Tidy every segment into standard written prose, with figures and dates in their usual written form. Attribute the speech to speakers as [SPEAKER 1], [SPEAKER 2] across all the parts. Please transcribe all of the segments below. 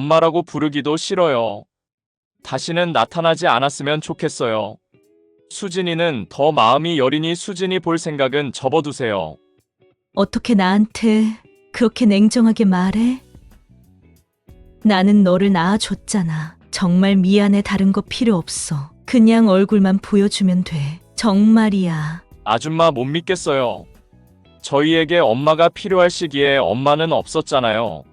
[SPEAKER 1] 엄마라고 부르기도 싫어요. 다시는 나타나지 않았으면 좋겠어요. 수진이는 더 마음이 여리니 수진이 볼 생각은 접어두세요.
[SPEAKER 2] 어떻게 나한테 그렇게 냉정하게 말해? 나는 너를 낳아줬잖아. 정말 미안해. 다른 거 필요 없어. 그냥 얼굴만 보여주면 돼. 정말이야.
[SPEAKER 1] 아줌마 못 믿겠어요. 저희에게 엄마가 필요할 시기에 엄마는 없었잖아요.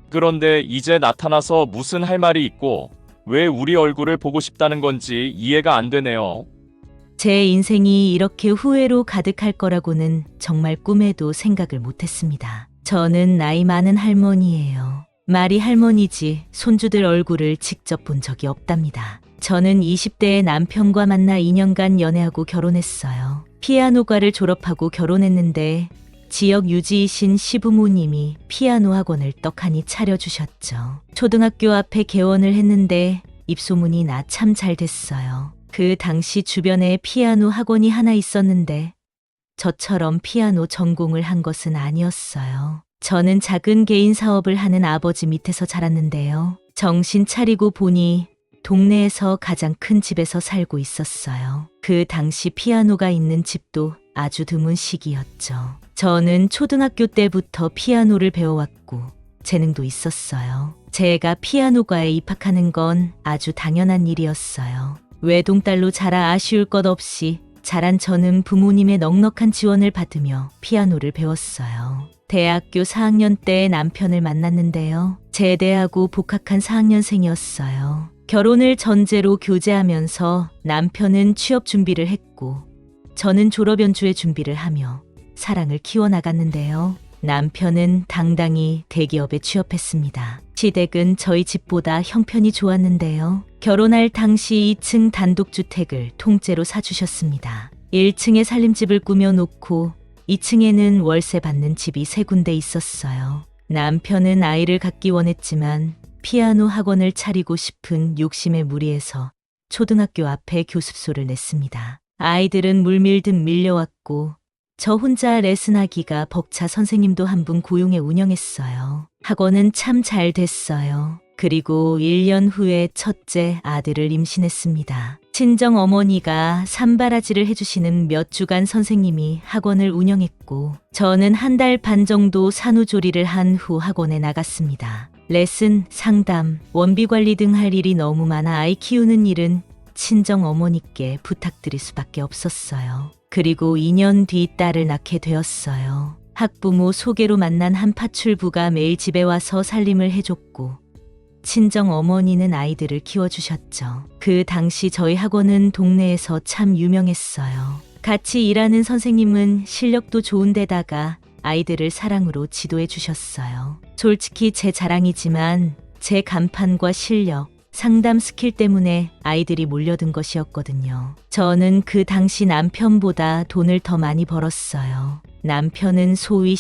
[SPEAKER 1] 그런데 이제 나타나서 무슨 할 말이 있고 왜 우리 얼굴을 보고 싶다는 건지 이해가 안 되네요.
[SPEAKER 2] 제 인생이 이렇게 후회로 가득할 거라고는 정말 꿈에도 생각을 못했습니다. 저는 나이 많은 할머니예요. 말이 할머니지 손주들 얼굴을 직접 본 적이 없답니다. 저는 20대에 남편과 만나 2년간 연애하고 결혼했어요. 피아노과를 졸업하고 결혼했는데 지역 유지이신 시부모님이 피아노 학원을 떡하니 차려주셨죠. 초등학교 앞에 개원을 했는데 입소문이 나 참 잘 됐어요. 그 당시 주변에 피아노 학원이 하나 있었는데 저처럼 피아노 전공을 한 것은 아니었어요. 저는 작은 개인 사업을 하는 아버지 밑에서 자랐는데요. 정신 차리고 보니 동네에서 가장 큰 집에서 살고 있었어요. 그 당시 피아노가 있는 집도 아주 드문 시기였죠. 저는 초등학교 때부터 피아노를 배워왔고 재능도 있었어요. 제가 피아노과에 입학하는 건 아주 당연한 일이었어요. 외동딸로 자라 아쉬울 것 없이 자란 저는 부모님의 넉넉한 지원을 받으며 피아노를 배웠어요. 대학교 4학년 때 남편을 만났는데요. 제대하고 복학한 4학년생이었어요. 결혼을 전제로 교제하면서 남편은 취업 준비를 했고 저는 졸업 연주회 준비를 하며 사랑을 키워나갔는데요. 남편은 당당히 대기업에 취업했습니다. 시댁은 저희 집보다 형편이 좋았는데요. 결혼할 당시 2층 단독주택을 통째로 사주셨습니다. 1층에 살림집을 꾸며놓고 2층에는 월세 받는 집이 3군데 있었어요. 남편은 아이를 갖기 원했지만 피아노 학원을 차리고 싶은 욕심에 무리해서 초등학교 앞에 교습소를 냈습니다. 아이들은 물밀듯 밀려왔고 저 혼자 레슨하기가 벅차 선생님도 한 분 고용해 운영했어요. 학원은 참 잘 됐어요. 그리고 1년 후에 첫째 아들을 임신했습니다. 친정 어머니가 산바라지를 해주시는 몇 주간 선생님이 학원을 운영했고 저는 1달 반 정도 산후조리를 한 후 학원에 나갔습니다. 레슨, 상담, 원비 관리 등 할 일이 너무 많아 아이 키우는 일은 친정 어머니께 부탁드릴 수밖에 없었어요. 그리고 2년 뒤 딸을 낳게 되었어요. 학부모 소개로 만난 한 파출부가 매일 집에 와서 살림을 해줬고 친정 어머니는 아이들을 키워주셨죠. 그 당시 저희 학원은 동네에서 참 유명했어요. 같이 일하는 선생님은 실력도 좋은데다가 아이들을 사랑으로 지도해 주셨어요. 솔직히 제 자랑이지만 제 간판과 실력, 상담 스킬 때문에 아이들이 몰려든 것이었거든요. 저는 그 당시 남편보다 돈을 더 많이 벌었어요. 남편은 소위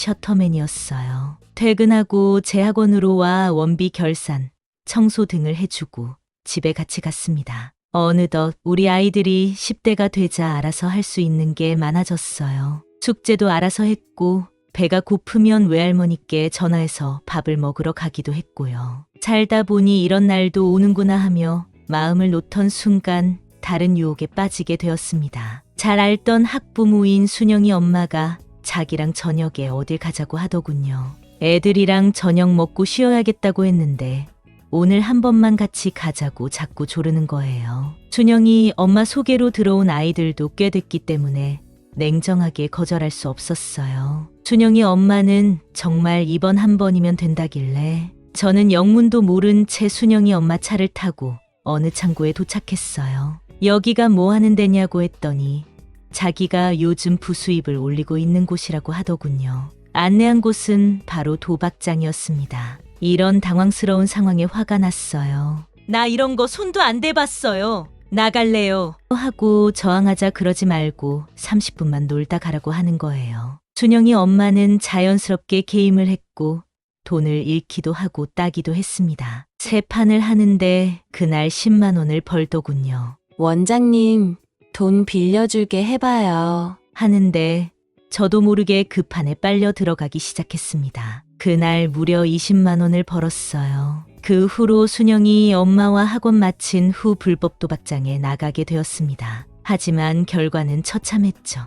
[SPEAKER 2] 셔터맨이었어요. 퇴근하고 제 학원으로 와 원비 결산, 청소 등을 해주고 집에 같이 갔습니다. 어느덧 우리 아이들이 10대가 되자 알아서 할 수 있는 게 많아졌어요. 숙제도 알아서 했고 배가 고프면 외할머니께 전화해서 밥을 먹으러 가기도 했고요. 살다 보니 이런 날도 오는구나 하며 마음을 놓던 순간 다른 유혹에 빠지게 되었습니다. 잘 알던 학부모인 순영이 엄마가 자기랑 저녁에 어딜 가자고 하더군요. 애들이랑 저녁 먹고 쉬어야겠다고 했는데 오늘 한 번만 같이 가자고 자꾸 조르는 거예요. 순영이 엄마 소개로 들어온 아이들도 꽤 됐기 때문에 냉정하게 거절할 수 없었어요. 순영이 엄마는 정말 이번 한 번이면 된다길래 저는 영문도 모른 채 순영이 엄마 차를 타고 어느 창고에 도착했어요. 여기가 뭐 하는 데냐고 했더니 자기가 요즘 부수입을 올리고 있는 곳이라고 하더군요. 안내한 곳은 바로 도박장이었습니다. 이런 당황스러운 상황에 화가 났어요. 나 이런 거 손도 안 대봤어요. 나갈래요. 하고 저항하자 그러지 말고 30분만 놀다 가라고 하는 거예요. 순영이 엄마는 자연스럽게 게임을 했고 돈을 잃기도 하고 따기도 했습니다. 세 판을 하는데 그날 10만 원을 벌더군요.
[SPEAKER 3] 원장님, 돈 빌려줄게 해봐요.
[SPEAKER 2] 하는데 저도 모르게 그 판에 빨려 들어가기 시작했습니다. 그날 무려 20만 원을 벌었어요. 그 후로 순영이 엄마와 학원 마친 후 불법 도박장에 나가게 되었습니다. 하지만 결과는 처참했죠.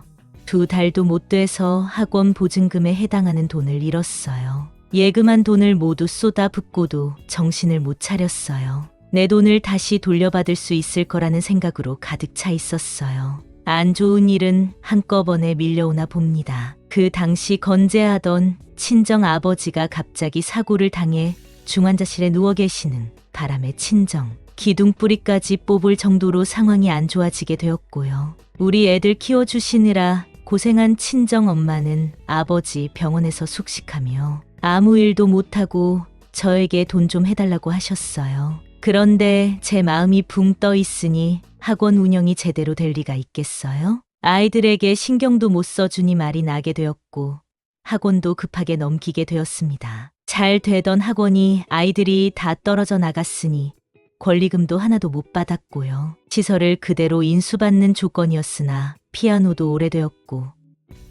[SPEAKER 2] 2달도 못 돼서 학원 보증금에 해당하는 돈을 잃었어요. 예금한 돈을 모두 쏟아붓고도 정신을 못 차렸어요. 내 돈을 다시 돌려받을 수 있을 거라는 생각으로 가득 차 있었어요. 안 좋은 일은 한꺼번에 밀려오나 봅니다. 그 당시 건재하던 친정 아버지가 갑자기 사고를 당해 중환자실에 누워 계시는 바람에 친정, 기둥뿌리까지 뽑을 정도로 상황이 안 좋아지게 되었고요. 우리 애들 키워주시느라 고생한 친정 엄마는 아버지 병원에서 숙식하며 아무 일도 못하고 저에게 돈 좀 해달라고 하셨어요. 그런데 제 마음이 붕 떠 있으니 학원 운영이 제대로 될 리가 있겠어요? 아이들에게 신경도 못 써주니 말이 나게 되었고 학원도 급하게 넘기게 되었습니다. 잘 되던 학원이 아이들이 다 떨어져 나갔으니 권리금도 하나도 못 받았고요. 시설을 그대로 인수받는 조건이었으나 피아노도 오래되었고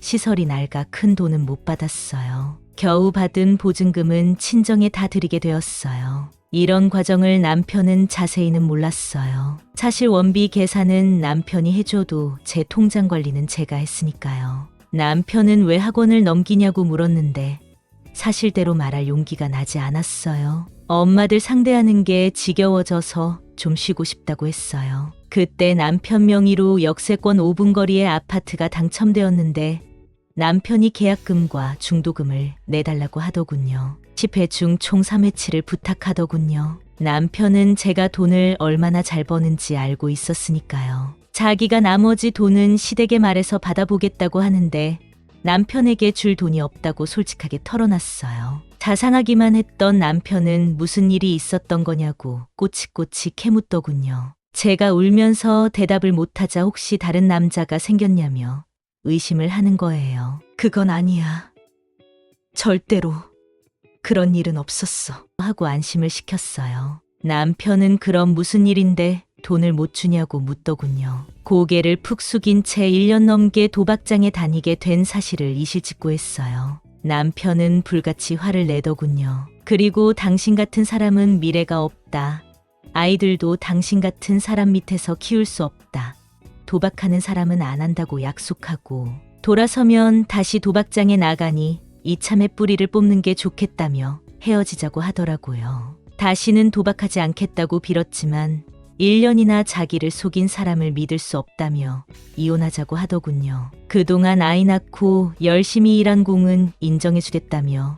[SPEAKER 2] 시설이 낡아 큰 돈은 못 받았어요. 겨우 받은 보증금은 친정에 다 드리게 되었어요. 이런 과정을 남편은 자세히는 몰랐어요. 사실 원비 계산은 남편이 해줘도 제 통장 관리는 제가 했으니까요. 남편은 왜 학원을 넘기냐고 물었는데 사실대로 말할 용기가 나지 않았어요. 엄마들 상대하는 게 지겨워져서 좀 쉬고 싶다고 했어요. 그때 남편 명의로 역세권 5분 거리의 아파트가 당첨되었는데 남편이 계약금과 중도금을 내달라고 하더군요. 10회 중 총 3회치를 부탁하더군요. 남편은 제가 돈을 얼마나 잘 버는지 알고 있었으니까요. 자기가 나머지 돈은 시댁에 말해서 받아보겠다고 하는데 남편에게 줄 돈이 없다고 솔직하게 털어놨어요. 자상하기만 했던 남편은 무슨 일이 있었던 거냐고 꼬치꼬치 캐묻더군요. 제가 울면서 대답을 못하자 혹시 다른 남자가 생겼냐며 의심을 하는 거예요. 그건 아니야. 절대로 그런 일은 없었어. 하고 안심을 시켰어요. 남편은 그럼 무슨 일인데 돈을 못 주냐고 묻더군요. 고개를 푹 숙인 채 1년 넘게 도박장에 다니게 된 사실을 이실직고했어요. 남편은 불같이 화를 내더군요. 그리고 당신 같은 사람은 미래가 없다. 아이들도 당신 같은 사람 밑에서 키울 수 없다. 도박하는 사람은 안 한다고 약속하고 돌아서면 다시 도박장에 나가니 이참에 뿌리를 뽑는 게 좋겠다며 헤어지자고 하더라고요. 다시는 도박하지 않겠다고 빌었지만 1년이나 자기를 속인 사람을 믿을 수 없다며 이혼하자고 하더군요. 그동안 아이 낳고 열심히 일한 공은 인정해주겠다며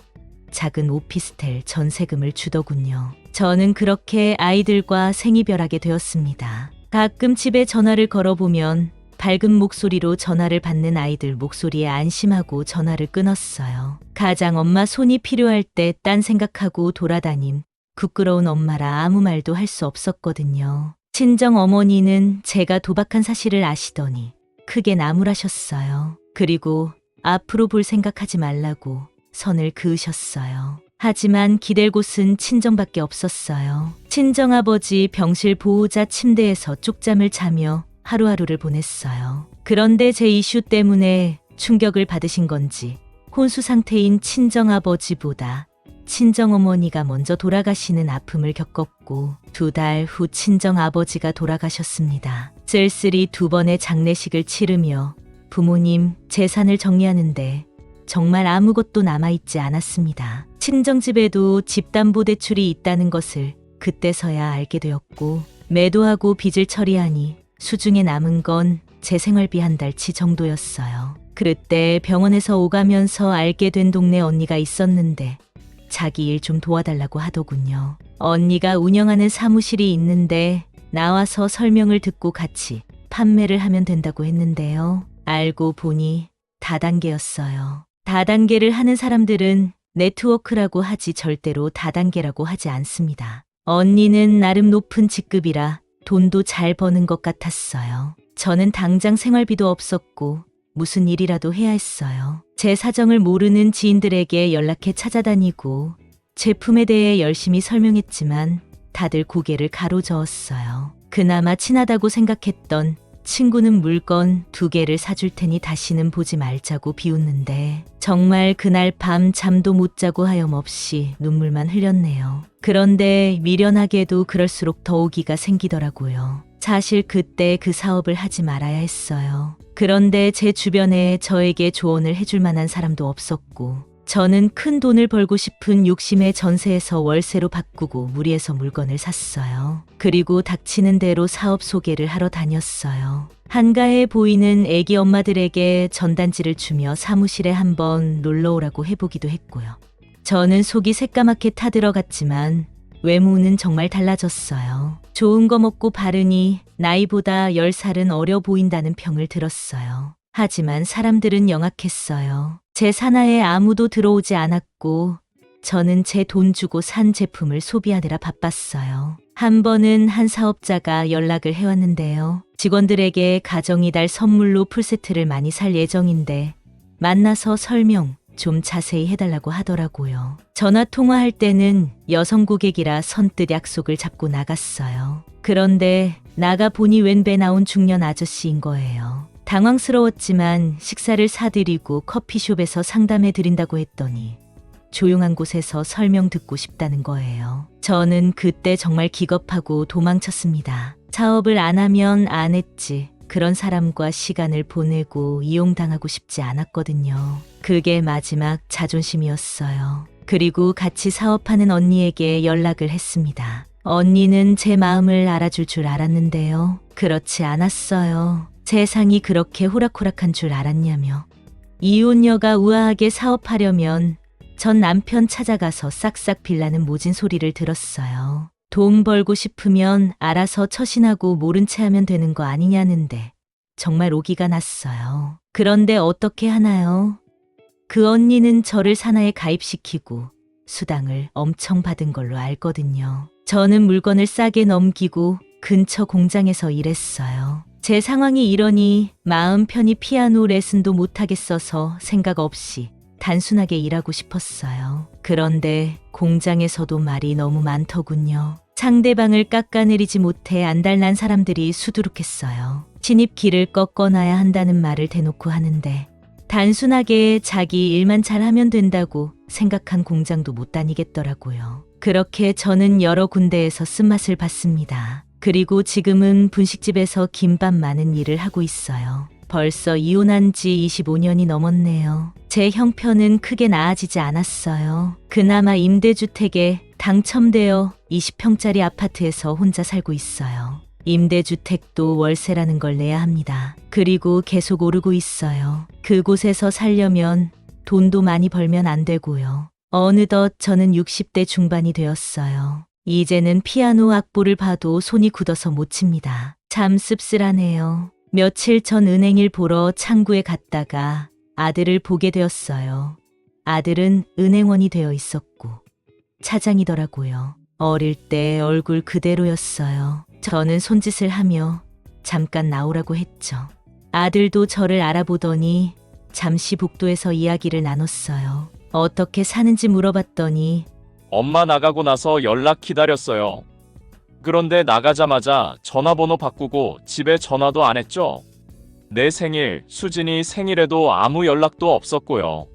[SPEAKER 2] 작은 오피스텔 전세금을 주더군요. 저는 그렇게 아이들과 생이별하게 되었습니다. 가끔 집에 전화를 걸어보면 밝은 목소리로 전화를 받는 아이들 목소리에 안심하고 전화를 끊었어요. 가장 엄마 손이 필요할 때 딴 생각하고 돌아다닌 부끄러운 엄마라 아무 말도 할 수 없었거든요. 친정 어머니는 제가 도박한 사실을 아시더니 크게 나무라셨어요. 그리고 앞으로 볼 생각하지 말라고 선을 그으셨어요. 하지만 기댈 곳은 친정밖에 없었어요. 친정아버지 병실 보호자 침대에서 쪽잠을 자며 하루하루를 보냈어요. 그런데 제 이슈 때문에 충격을 받으신 건지 혼수 상태인 친정아버지보다 친정어머니가 먼저 돌아가시는 아픔을 겪었고 2달 후 친정아버지가 돌아가셨습니다. 쓸쓸히 2번의 장례식을 치르며 부모님 재산을 정리하는데 정말 아무것도 남아있지 않았습니다. 친정집에도 집담보대출이 있다는 것을 그때서야 알게 되었고 매도하고 빚을 처리하니 수중에 남은 건 제 생활비 한 달치 정도였어요. 그때 병원에서 오가면서 알게 된 동네 언니가 있었는데 자기 일 좀 도와달라고 하더군요. 언니가 운영하는 사무실이 있는데 나와서 설명을 듣고 같이 판매를 하면 된다고 했는데요. 알고 보니 다단계였어요. 다단계를 하는 사람들은 네트워크라고 하지 절대로 다단계라고 하지 않습니다. 언니는 나름 높은 직급이라 돈도 잘 버는 것 같았어요. 저는 당장 생활비도 없었고 무슨 일이라도 해야 했어요. 제 사정을 모르는 지인들에게 연락해 찾아다니고 제품에 대해 열심히 설명했지만 다들 고개를 가로저었어요. 그나마 친하다고 생각했던 친구는 물건 2개를 사줄 테니 다시는 보지 말자고 비웃는데 정말 그날 밤 잠도 못 자고 하염없이 눈물만 흘렸네요. 그런데 미련하게도 그럴수록 더 오기가 생기더라고요. 사실 그때 그 사업을 하지 말아야 했어요. 그런데 제 주변에 저에게 조언을 해줄 만한 사람도 없었고 저는 큰 돈을 벌고 싶은 욕심에 전세에서 월세로 바꾸고 무리해서 물건을 샀어요. 그리고 닥치는 대로 사업 소개를 하러 다녔어요. 한가해 보이는 애기 엄마들에게 전단지를 주며 사무실에 한번 놀러 오라고 해보기도 했고요. 저는 속이 새까맣게 타들어갔지만 외모는 정말 달라졌어요. 좋은 거 먹고 바르니 나이보다 10살은 어려 보인다는 평을 들었어요. 하지만 사람들은 영악했어요. 제 산하에 아무도 들어오지 않았고 저는 제 돈 주고 산 제품을 소비하느라 바빴어요. 한 번은 한 사업자가 연락을 해왔는데요. 직원들에게 가정이 달 선물로 풀세트를 많이 살 예정인데 만나서 설명 좀 자세히 해달라고 하더라고요. 전화 통화할 때는 여성 고객이라 선뜻 약속을 잡고 나갔어요. 그런데 나가 보니 웬 배 나온 중년 아저씨인 거예요. 당황스러웠지만 식사를 사드리고 커피숍에서 상담해 드린다고 했더니 조용한 곳에서 설명 듣고 싶다는 거예요. 저는 그때 정말 기겁하고 도망쳤습니다. 사업을 안 하면 안 했지. 그런 사람과 시간을 보내고 이용당하고 싶지 않았거든요. 그게 마지막 자존심이었어요. 그리고 같이 사업하는 언니에게 연락을 했습니다. 언니는 제 마음을 알아줄 줄 알았는데요. 그렇지 않았어요. 세상이 그렇게 호락호락한 줄 알았냐며. 이혼녀가 우아하게 사업하려면 전 남편 찾아가서 싹싹 빌라는 모진 소리를 들었어요. 돈 벌고 싶으면 알아서 처신하고 모른 채 하면 되는 거 아니냐는데 정말 오기가 났어요. 그런데 어떻게 하나요? 그 언니는 저를 산하에 가입시키고 수당을 엄청 받은 걸로 알거든요. 저는 물건을 싸게 넘기고 근처 공장에서 일했어요. 제 상황이 이러니 마음 편히 피아노 레슨도 못하겠어서 생각 없이 단순하게 일하고 싶었어요. 그런데 공장에서도 말이 너무 많더군요. 상대방을 깎아내리지 못해 안달난 사람들이 수두룩했어요. 신입길을 꺾어놔야 한다는 말을 대놓고 하는데 단순하게 자기 일만 잘하면 된다고 생각한 공장도 못 다니겠더라고요. 그렇게 저는 여러 군데에서 쓴맛을 봤습니다. 그리고 지금은 분식집에서 김밥 많은 일을 하고 있어요. 벌써 이혼한 지 25년이 넘었네요. 제 형편은 크게 나아지지 않았어요. 그나마 임대주택에 당첨되어 20평짜리 아파트에서 혼자 살고 있어요. 임대주택도 월세라는 걸 내야 합니다. 그리고 계속 오르고 있어요. 그곳에서 살려면 돈도 많이 벌면 안 되고요. 어느덧 저는 60대 중반이 되었어요. 이제는 피아노 악보를 봐도 손이 굳어서 못 칩니다. 참 씁쓸하네요. 며칠 전 은행일 보러 창구에 갔다가 아들을 보게 되었어요. 아들은 은행원이 되어 있었고 차장이더라고요. 어릴 때 얼굴 그대로였어요. 저는 손짓을 하며 잠깐 나오라고 했죠. 아들도 저를 알아보더니 잠시 복도에서 이야기를 나눴어요. 어떻게 사는지 물어봤더니
[SPEAKER 1] 엄마 나가고 나서 연락 기다렸어요. 그런데 나가자마자 전화번호 바꾸고 집에 전화도 안 했죠. 내 생일, 수진이 생일에도 아무 연락도 없었고요.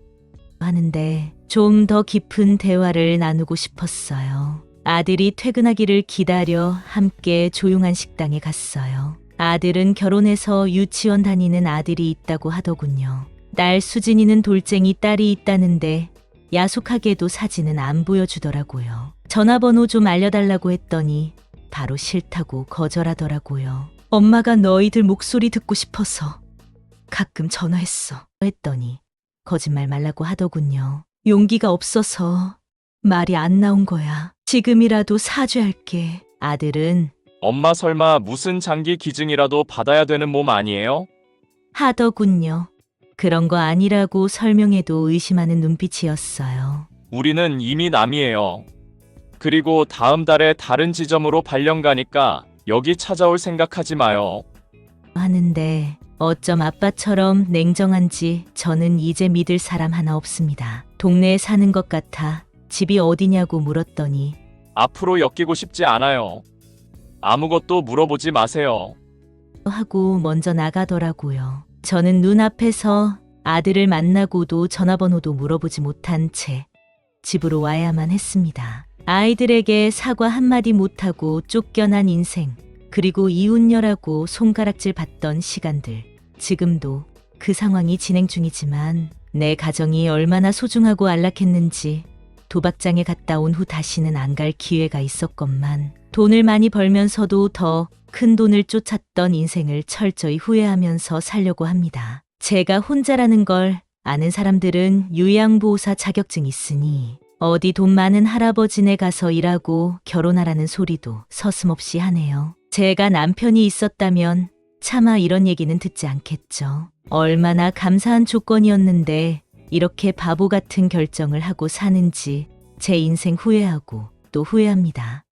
[SPEAKER 2] 하는데 좀 더 깊은 대화를 나누고 싶었어요. 아들이 퇴근하기를 기다려 함께 조용한 식당에 갔어요. 아들은 결혼해서 유치원 다니는 아들이 있다고 하더군요. 딸 수진이는 돌쟁이 딸이 있다는데 야속하게도 사진은 안 보여주더라고요. 전화번호 좀 알려달라고 했더니 바로 싫다고 거절하더라고요. 엄마가 너희들 목소리 듣고 싶어서 가끔 전화했어 했더니 거짓말 말라고 하더군요. 용기가 없어서 말이 안 나온 거야. 지금이라도 사죄할게. 아들은
[SPEAKER 1] 엄마 설마 무슨 장기 기증이라도 받아야 되는 몸 아니에요?
[SPEAKER 2] 하더군요. 그런 거 아니라고 설명해도 의심하는 눈빛이었어요.
[SPEAKER 1] 우리는 이미 남이에요. 그리고 다음 달에 다른 지점으로 발령 가니까 여기 찾아올 생각하지 마요.
[SPEAKER 2] 하는데 어쩜 아빠처럼 냉정한지 저는 이제 믿을 사람 하나 없습니다. 동네에 사는 것 같아 집이 어디냐고 물었더니
[SPEAKER 1] 앞으로 엮이고 싶지 않아요. 아무것도 물어보지 마세요.
[SPEAKER 2] 하고 먼저 나가더라고요. 저는 눈앞에서 아들을 만나고도 전화번호도 물어보지 못한 채 집으로 와야만 했습니다. 아이들에게 사과 한마디 못하고 쫓겨난 인생, 그리고 이웃녀라고 손가락질 받던 시간들. 지금도 그 상황이 진행 중이지만 내 가정이 얼마나 소중하고 안락했는지 도박장에 갔다 온 후 다시는 안 갈 기회가 있었건만 돈을 많이 벌면서도 더 큰 돈을 쫓았던 인생을 철저히 후회하면서 살려고 합니다. 제가 혼자라는 걸 아는 사람들은 요양보호사 자격증 있으니 어디 돈 많은 할아버지네 가서 일하고 결혼하라는 소리도 서슴없이 하네요. 제가 남편이 있었다면 차마 이런 얘기는 듣지 않겠죠. 얼마나 감사한 조건이었는데 이렇게 바보 같은 결정을 하고 사는지 제 인생 후회하고 또 후회합니다.